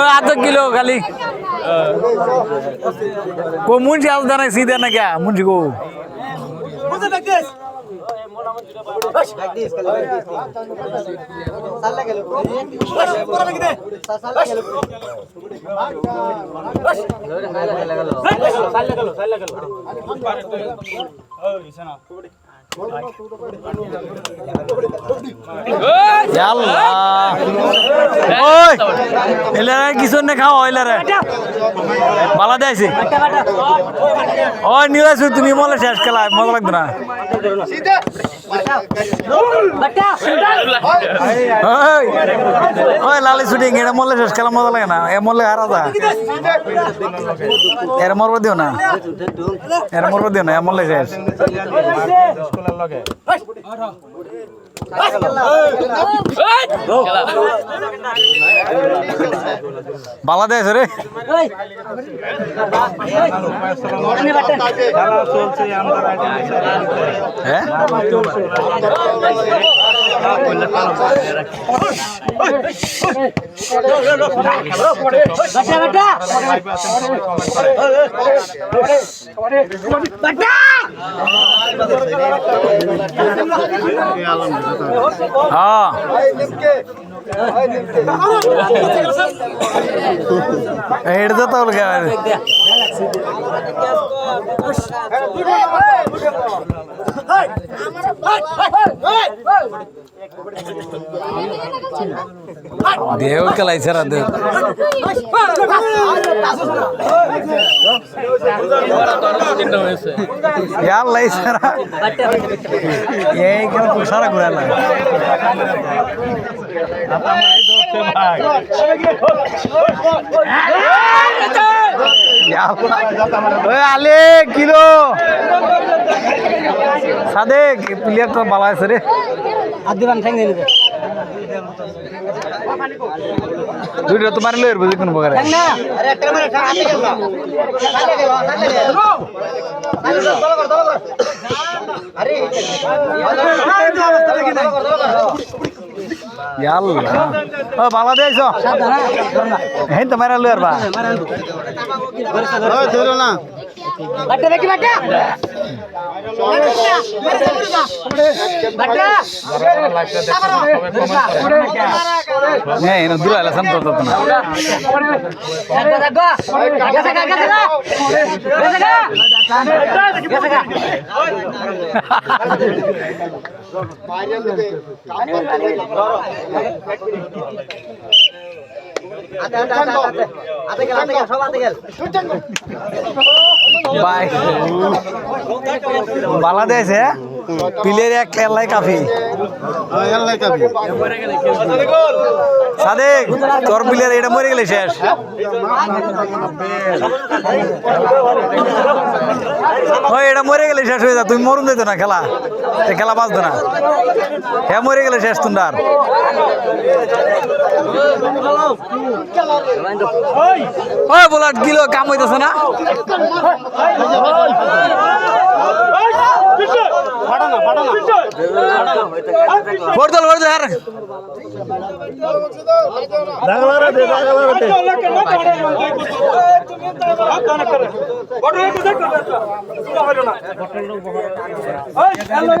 आधा किलो खाली को मुंशी आज देना सीधे ना क्या मुंशी को কিছু নে খাও বালা দেয়ছি ওই নিয়ে আসো তুমি মলে শেষ খেলা মজা লাগবে না ওই লালি শুটিং এটা মরলে শেষ খেলা মজা লাগে না এ মরলে হারা যা এর মরব দিও না এর মরব দিও না এ মরলে শেষ বাংলাদেশ রে हाँ हेड देता हूँ क्या देव कलाई सर देव यार लाई सर ये क्या सारा घुरा लगा आले किलो सादे प्लेयर तो बाला है सरे आदिवान ठेंगे नहीं दुइटा तुम्हारे लोयर बुझी कौन बगैर ठेंगना अरे अट्टर मारे ठेंग आते क्या अरे याल्ला ओ बांग्लादेश हो हैं तुम्हारा लोयर बा ओ चलो ना बट्टे देखी बट्टे नहीं इन्हें दूर आला संतो तो ना बांग्लादेश है प्लेयर एक एल्लाई काफी सादेक तोर प्लेयर এটা মরে গেলে শেষ ওই এটা মরে গেলে শেষ হয়ে যা তুমি মরুন দিত না খেলা এই খেলা বাঁচতো না হ্যাঁ মরে গেলে শেষ তুন্ডার ওই বলার কিলো কাম হইতেছে না বর্দল বর্দল यार দাগলা দে তুমি